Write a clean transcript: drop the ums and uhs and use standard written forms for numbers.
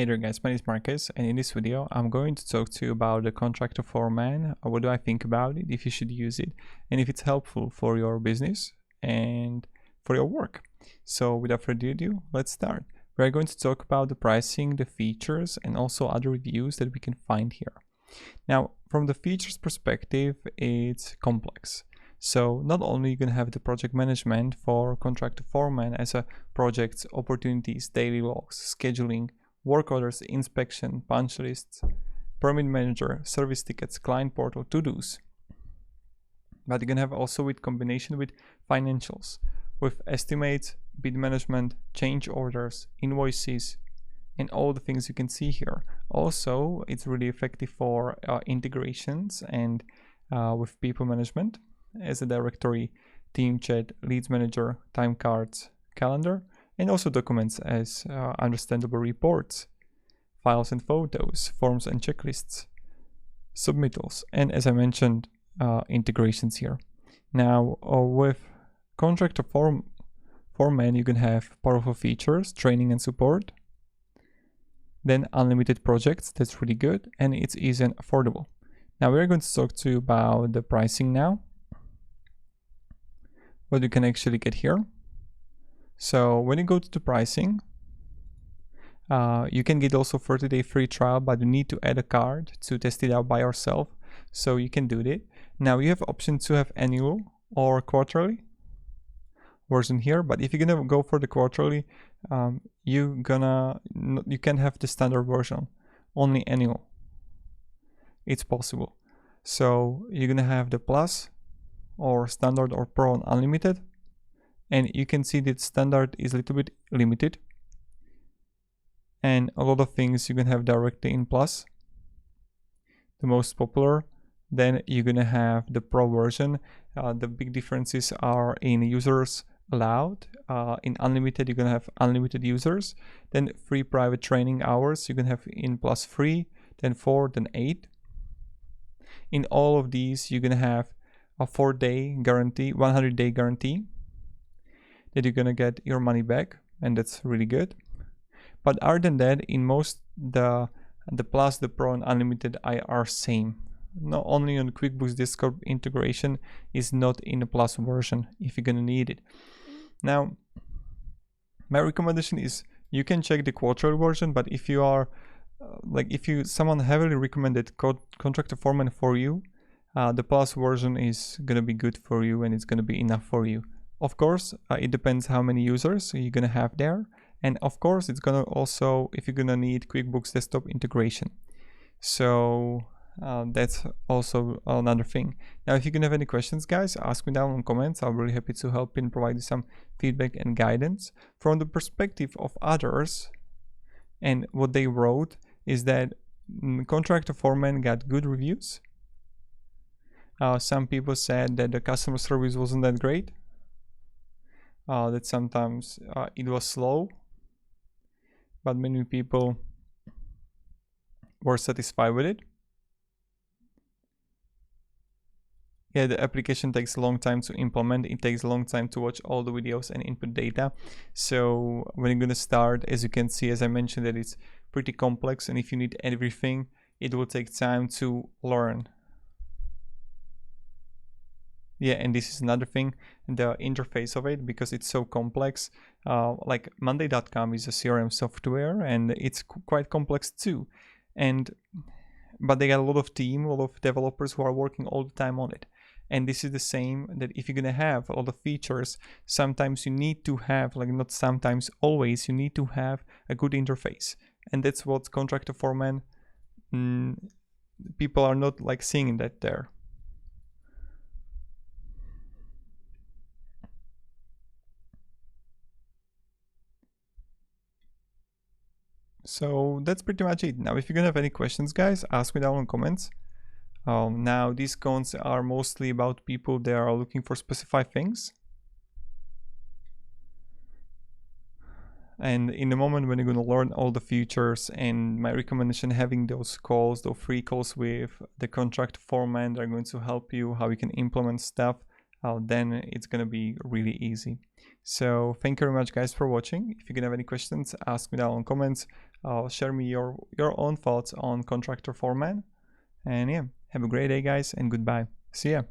Hey there guys, my name is Marcus, and in this video I'm going to talk to you about the ContractorForeman. What do I think about it, if you should use it, and if it's helpful for your business and for your work. So without further ado, let's start. We're going to talk about the pricing, the features, and also other reviews that we can find here. Now, from the features perspective, it's complex. So not only you're going to have the project management for ContractorForeman as a projects, opportunities, daily logs, scheduling, work orders, inspection, punch lists, permit manager, service tickets, client portal, to-dos. But you can have also with combination with financials, with estimates, bid management, change orders, invoices, and all the things you can see here. Also, it's really effective for integrations and with people management as a directory, team chat, leads manager, time cards, calendar, and also documents as understandable reports, files and photos, forms and checklists, submittals, and as I mentioned, integrations here. Now, with ContractorForeman, you can have powerful features, training and support, then unlimited projects, that's really good, and it's easy and affordable. Now we're going to talk to you about the pricing now, what you can actually get here. So when you go to the pricing, you can get also 30-day free trial, but you need to add a card to test it out by yourself. So you can do that. Now you have option to have annual or quarterly version here, but if you're gonna go for the quarterly, you can have the standard version, only annual. It's possible. So you're gonna have the plus or standard or pro and unlimited. And you can see that standard is a little bit limited. And a lot of things you can have directly in plus. The most popular. Then you're gonna have the pro version. The big differences are in users allowed. In unlimited, you're gonna have unlimited users. Then free private training hours, you can have in plus 3, then 4, then 8. In all of these, you're gonna have a 4-day guarantee, 100-day guarantee, that you're gonna get your money back, and that's really good. But other than that, in most the plus, the pro, and unlimited are same. Not only on QuickBooks Desktop integration is not in the plus version if you're gonna need it. Now, my recommendation is you can check the quarterly version, but if you are someone heavily recommended ContractorForeman for you, the plus version is gonna be good for you and it's gonna be enough for you. Of course, it depends how many users you're gonna have there, and of course it's gonna also, if you're gonna need QuickBooks Desktop integration. So that's also another thing. Now, if you're gonna have any questions, guys, ask me down in comments. I'm really happy to help and provide you some feedback and guidance. From the perspective of others and what they wrote is that ContractorForeman got good reviews. Some people said that the customer service wasn't that great. That sometimes it was slow, but many people were satisfied with it. Yeah, the application takes a long time to implement. It takes a long time to watch all the videos and input data. So when you're gonna start, as you can see, as I mentioned, that it's pretty complex, and if you need everything, it will take time to learn. Yeah, and this is another thing, the interface of it, because it's so complex. Like Monday.com is a CRM software, and it's quite complex too. But they got a lot of developers who are working all the time on it. And this is the same, that if you're gonna have a lot of features, sometimes you need to have, not sometimes, always, you need to have a good interface. And that's what ContractorForeman, people are not seeing that there. So that's pretty much it. Now, if you're gonna have any questions, guys, ask me down in comments. Now, these cons are mostly about people that are looking for specified things. And in the moment when you're gonna learn all the features, and my recommendation, having those calls, those free calls with the ContractorForeman, they're going to help you how you can implement stuff. Then it's gonna be really easy. So thank you very much guys for watching. If you can have any questions, ask me down in comments. Share me your own thoughts on ContractorForeman. And yeah, have a great day guys, and goodbye. See ya.